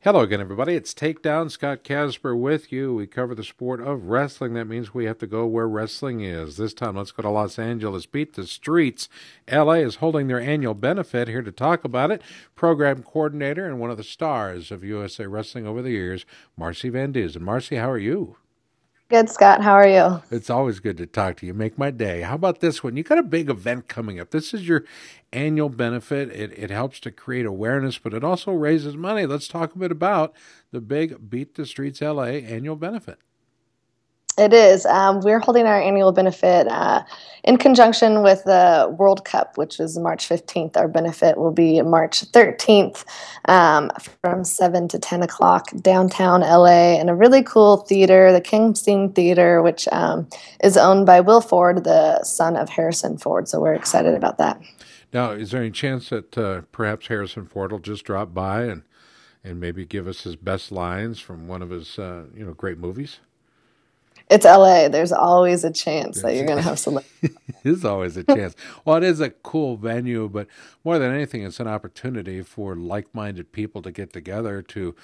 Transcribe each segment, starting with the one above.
Hello again, everybody. It's Takedown. Scott Casper with you. We cover the sport of wrestling. That means we have to go where wrestling is. This time, let's go to Los Angeles. Beat the Streets. LA is holding their annual benefit. Here to talk about it, program coordinator and one of the stars of USA Wrestling over the years, Marcie Van Dusen. Marcie, how are you? Good, Scott. How are you? It's always good to talk to you. Make my day. How about this one? You got a big event coming up. This is your annual benefit. It helps to create awareness, but it also raises money. Let's talk a bit about the big Beat the Streets LA annual benefit. It is. We're holding our annual benefit in conjunction with the World Cup, which is March 15th. Our benefit will be March 13th from 7 to 10 o'clock downtown LA in a really cool theater, the King Scene Theater, which is owned by Will Ford, the son of Harrison Ford. So we're excited about that. Now, is there any chance that perhaps Harrison Ford will just drop by and maybe give us his best lines from one of his great movies? It's LA. There's always a chance that It's, you're going to have some. there's always a chance. Well, it is a cool venue, but more than anything, it's an opportunity for like-minded people to get together to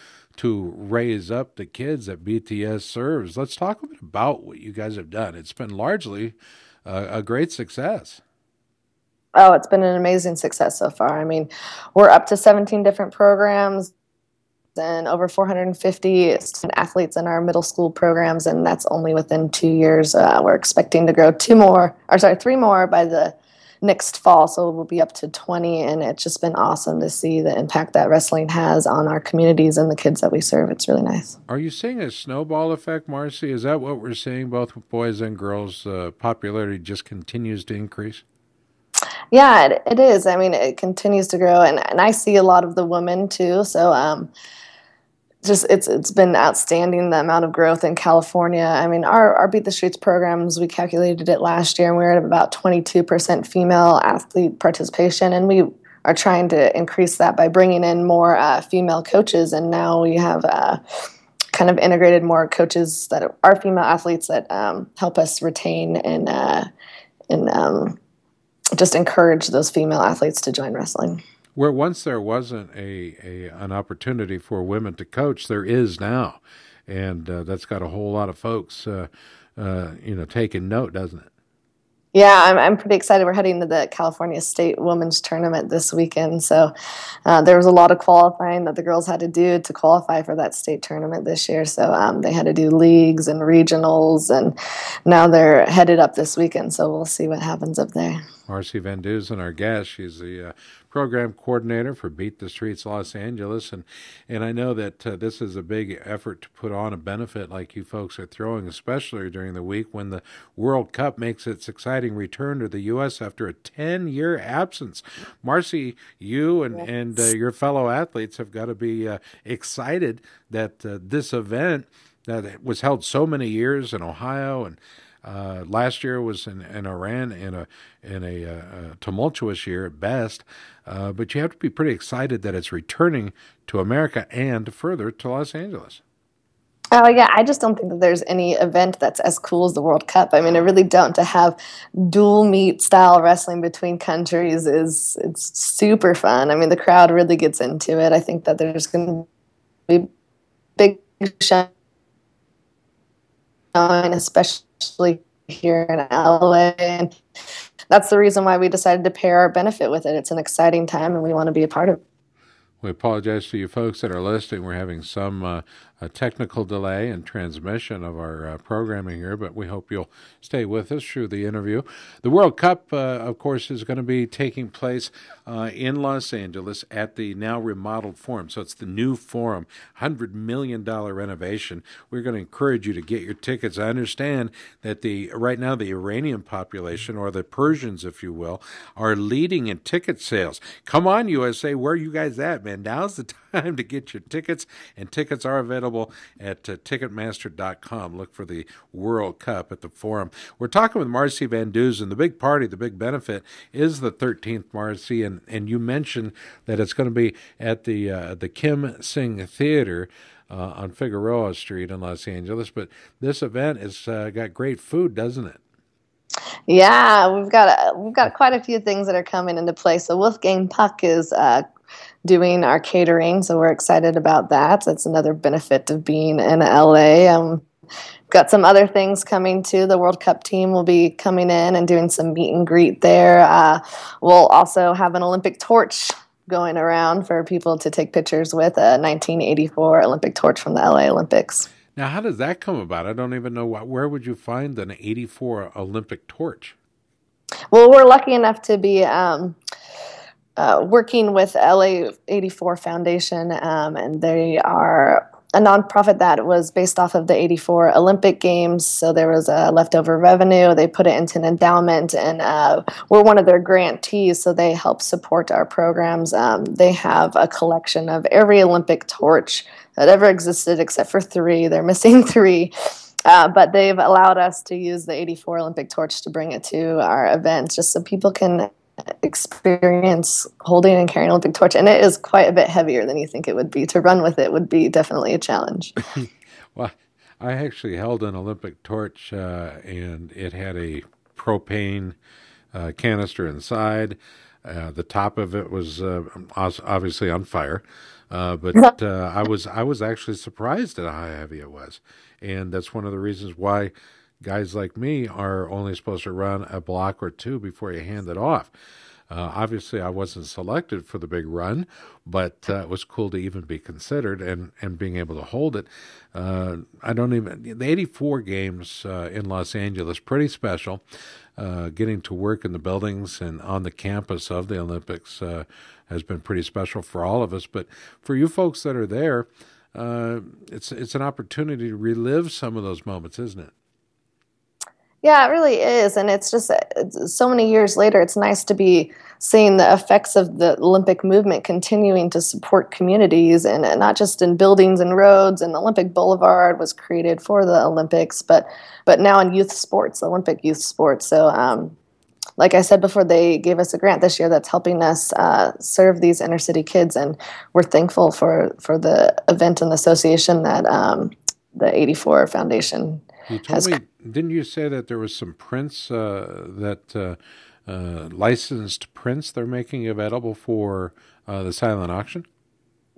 raise up the kids that BTS serves. Let's talk a bit about what you guys have done. It's been largely a great success. Oh, it's been an amazing success so far. I mean, we're up to 17 different programs and over 450 student athletes in our middle school programs, and that's only within 2 years. We're expecting to grow three more by the next fall, so we'll be up to 20, and it's just been awesome to see the impact that wrestling has on our communities and the kids that we serve. It's really nice. Are you seeing a snowball effect, Marcy? Is that what we're seeing both with boys and girls? Popularity just continues to increase? Yeah, it is. I mean, it continues to grow, and I see a lot of the women too. So just it's been outstanding the amount of growth in California. I mean, our Beat the Streets programs, we calculated it last year, and we're at about 22% female athlete participation, and we are trying to increase that by bringing in more female coaches, and now we have kind of integrated more coaches that are female athletes that help us retain and just encourage those female athletes to join wrestling. Where once there wasn't an opportunity for women to coach, there is now, and that's got a whole lot of folks, taking note, doesn't it? Yeah, I'm pretty excited. We're heading to the California State Women's Tournament this weekend. So there was a lot of qualifying that the girls had to do to qualify for that state tournament this year. So they had to do leagues and regionals, and now they're headed up this weekend. So we'll see what happens up there. Marcie Van Dusen, our guest, she's the program coordinator for Beat the Streets Los Angeles, and I know that this is a big effort to put on a benefit like you folks are throwing, especially during the week when the World Cup makes its exciting return to the U.S. after a 10-year absence. Marcie, you and your fellow athletes have got to be excited that this event that was held so many years in Ohio and last year was in Iran in a tumultuous year at best, but you have to be pretty excited that it's returning to America and further to Los Angeles. Oh yeah, I just don't think that there's any event that's as cool as the World Cup. I mean, I really don't. To have dual meet style wrestling between countries is it's super fun. I mean, the crowd really gets into it. I think that there's going to be big showing, especially here in LA, and that's the reason why we decided to pair our benefit with it. It's an exciting time, and we want to be a part of it. We apologize to you folks that are listening. We're having some a technical delay in transmission of our programming here, but we hope you'll stay with us through the interview. The World Cup, of course, is going to be taking place in Los Angeles at the now remodeled Forum. So it's the new Forum, $100 million renovation. We're going to encourage you to get your tickets. I understand that right now the Iranian population, or the Persians, if you will, are leading in ticket sales. Come on, USA, where are you guys at, man? Now's the time to get your tickets, and tickets are available at Ticketmaster.com. Look for the World Cup at the Forum. We're talking with Marcie Van Dusen. The big party, the big benefit is the 13th, Marcie, and you mentioned that it's going to be at the Kim Sing Theater on Figueroa Street in Los Angeles. But this event has got great food, doesn't it? Yeah, we've got quite a few things that are coming into play. So Wolfgang Puck is doing our catering, so we're excited about that. That's another benefit of being in LA. Got some other things coming too. The World Cup team will be coming in and doing some meet and greet there. We'll also have an Olympic torch going around for people to take pictures with, a 1984 Olympic torch from the LA Olympics. Now, how does that come about? I don't even know where would you find an '84 Olympic torch? Well, we're lucky enough to be working with LA 84 Foundation, and they are a nonprofit that was based off of the 84 Olympic Games. So there was a leftover revenue. They put it into an endowment, and we're one of their grantees, so they help support our programs. They have a collection of every Olympic torch that ever existed except for 3. They're missing 3. But they've allowed us to use the 84 Olympic torch to bring it to our events just so people can experience holding and carrying an Olympic torch. And it is quite a bit heavier than you think it would be. To run with it would be definitely a challenge. Well, I actually held an Olympic torch, and it had a propane canister inside. The top of it was obviously on fire, but I was actually surprised at how heavy it was, and that's one of the reasons why guys like me are only supposed to run a block or 2 before you hand it off. Obviously, I wasn't selected for the big run, but it was cool to even be considered and being able to hold it. The 84 games in Los Angeles, pretty special. Getting to work in the buildings and on the campus of the Olympics has been pretty special for all of us. But for you folks that are there, it's an opportunity to relive some of those moments, isn't it? Yeah, it really is. And it's just so many years later, it's nice to be seeing the effects of the Olympic movement continuing to support communities, and not just in buildings and roads. And Olympic Boulevard was created for the Olympics, but now in youth sports, Olympic youth sports. So like I said before, they gave us a grant this year that's helping us serve these inner city kids. And we're thankful for the event and the association that the 84 Foundation You told me, didn't you say that there was some prints licensed prints they're making available for the silent auction?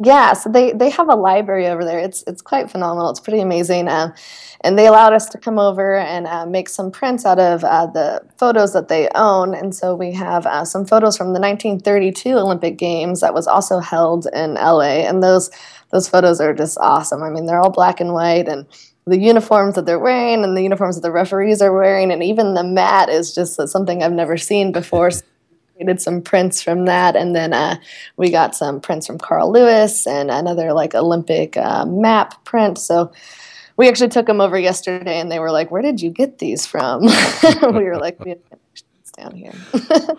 Yeah, so they have a library over there. It's quite phenomenal. It's pretty amazing. And they allowed us to come over and make some prints out of the photos that they own. And so we have some photos from the 1932 Olympic Games that was also held in LA. And those photos are just awesome. I mean, they're all black and white, and the uniforms that they're wearing and the uniforms that the referees are wearing, and even the mat is just something I've never seen before. So we did some prints from that, and then we got some prints from Carl Lewis and another like Olympic map print. So we actually took them over yesterday, and they were like, "Where did you get these from?" We were like, "We have connections down here."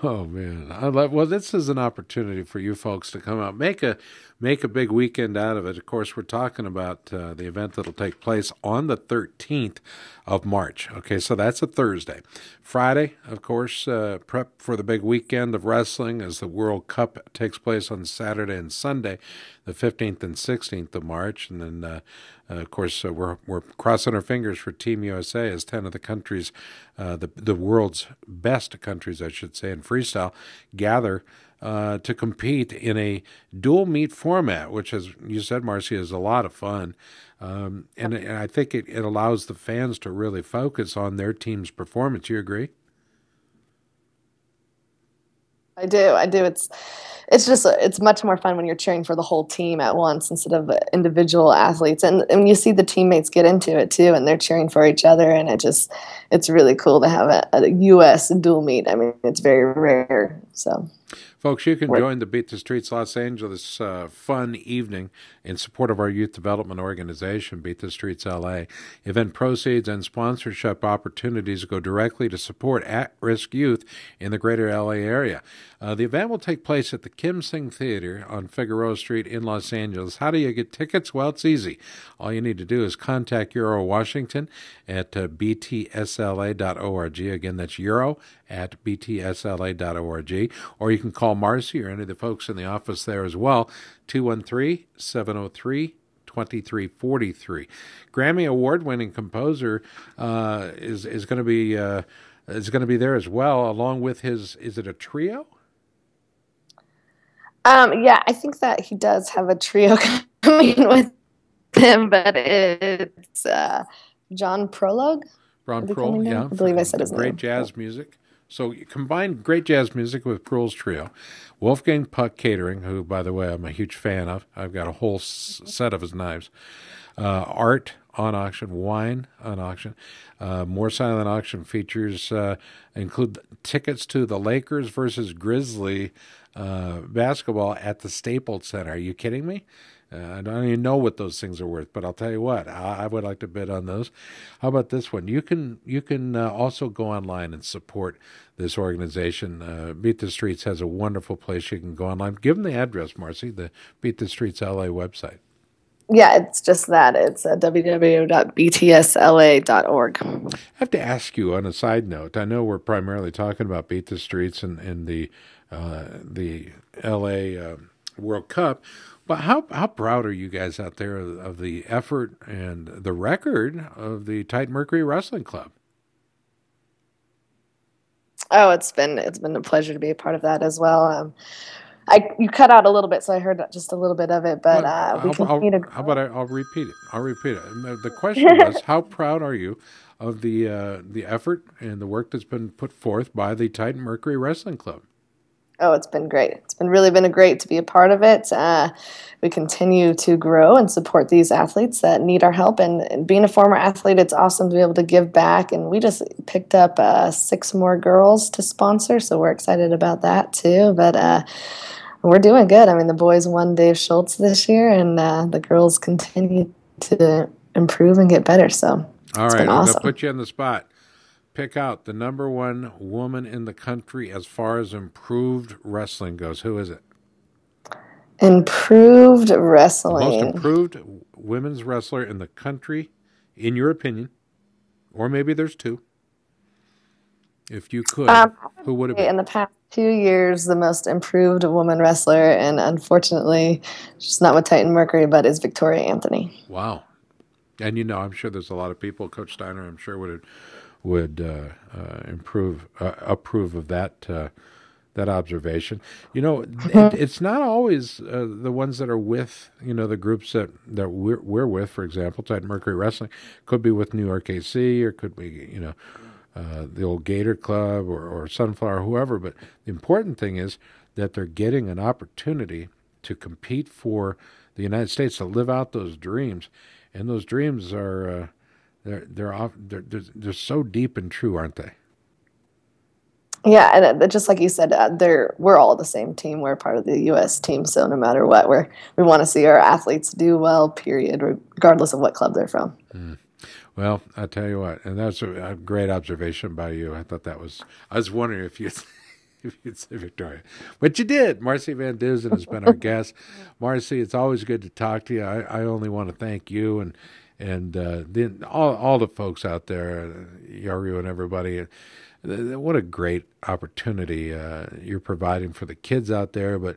Oh man, well, this is an opportunity for you folks to come out, make a big weekend out of it. Of course, we're talking about the event that'll take place on the 13th of March. Okay, so that's a Thursday. Friday, of course, prep for the big weekend of wrestling as the World Cup takes place on Saturday and Sunday, the 15th and 16th of March. And then, of course, we're crossing our fingers for Team USA as 10 of the countries, the world's best countries, I should say, in freestyle, gather to compete in a dual meet format, which, as you said, Marcie, is a lot of fun. And I think it allows the fans to really focus on their team's performance. You agree? I do. It's much more fun when you're cheering for the whole team at once instead of individual athletes. And you see the teammates get into it too, and they're cheering for each other. And it's really cool to have a U.S. dual meet. I mean, it's very rare. So, folks, you can join the Beat the Streets Los Angeles fun evening in support of our youth development organization, Beat the Streets LA. Event proceeds and sponsorship opportunities go directly to support at-risk youth in the greater LA area. The event will take place at the Kim Sing Theater on Figueroa Street in Los Angeles. How do you get tickets? Well, it's easy. All you need to do is contact Euro Washington at btsla.org. Again, that's Euro at btsla.org. Or you can call Marcie or any of the folks in the office there as well, 213-703-2343. Grammy Award-winning composer is going to be there as well, along with his. Is it a trio? Yeah, I think that he does have a trio coming with him, but it's John Prologue Ron will be Prohl, coming down. yeah, I believe I said the his great name. jazz music. So you combine great jazz music with Prohl's trio. Wolfgang Puck Catering, who, by the way, I'm a huge fan of. I've got a whole set of his knives. Art on auction, wine on auction. More silent auction features include tickets to the Lakers versus Grizzly basketball at the Staples Center. Are you kidding me? I don't even know what those things are worth, but I'll tell you what, I would like to bid on those. How about this one? You can also go online and support this organization. Beat the Streets has a wonderful place you can go online. Give them the address, Marcie, the Beat the Streets LA website. Yeah, it's just that. It's www.btsla.org. I have to ask you on a side note. I know we're primarily talking about Beat the Streets and the LA World Cup, but how proud are you guys out there of the effort and the record of the Titan Mercury Wrestling Club? Oh, it's been a pleasure to be a part of that as well. You cut out a little bit, so I heard just a little bit of it, but Well, we continue to how about grow. I'll repeat it. I'll repeat it. And the question was, how proud are you of the effort and the work that's been put forth by the Titan Mercury Wrestling Club? Oh, it's been great. It's been really been a great to be a part of it. We continue to grow and support these athletes that need our help. And being a former athlete, it's awesome to be able to give back. And we just picked up 6 more girls to sponsor, so we're excited about that too. But we're doing good. I mean, the boys won Dave Schultz this year, and the girls continue to improve and get better. So All it's been right, I'm going to awesome. put you on the spot. Pick out the number one woman in the country as far as improved wrestling goes. Who is it? Improved The most wrestling. improved women's wrestler in the country, in your opinion, or maybe there's two. If you could, I who would it would say be? in the past 2 years, the most improved woman wrestler, and unfortunately, she's not with Titan Mercury, but is Victoria Anthony. Wow. And I'm sure there's a lot of people. Coach Steiner, I'm sure would approve of that observation. It's not always the ones that are with the groups that we're with. For example, Titan Mercury Wrestling could be with New York AC, or could be the old Gator Club or Sunflower, whoever. But the important thing is that they're getting an opportunity to compete for the United States, to live out those dreams, and those dreams are they're so deep and true, aren't they? Yeah, and just like you said, we're all the same team. We're part of the U.S. team, so no matter what, we want to see our athletes do well. Period, regardless of what club they're from. Mm. Well, I tell you what, and that's a great observation by you. I thought that was. I was wondering if you. If you'd say Victoria, but you did. Marcie Van Dusen has been our guest. Marcie, it's always good to talk to you. I only want to thank you and then all the folks out there, Yaru and everybody. What a great opportunity you're providing for the kids out there. But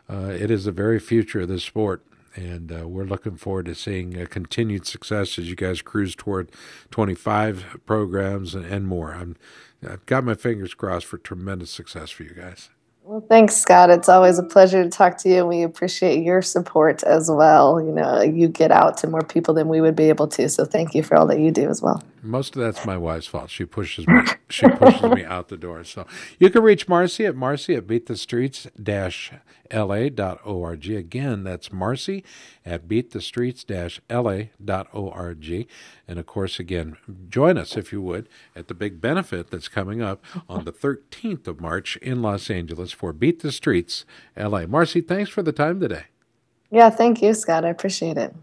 it is the very future of this sport. And we're looking forward to seeing continued success as you guys cruise toward 25 programs and more. I've got my fingers crossed for tremendous success for you guys. Well, thanks, Scott. It's always a pleasure to talk to you, and we appreciate your support as well. You get out to more people than we would be able to, so thank you for all that you do as well. Most of that's my wife's fault. She pushes me. She pushes me out the door. So you can reach Marcie at beatthestreets-la.org. Again, that's Marcie at beatthestreets-la.org. And of course, again, join us if you would at the big benefit that's coming up on the 13th of March in Los Angeles for Beat the Streets LA. Marcie, thanks for the time today. Yeah, thank you, Scott. I appreciate it.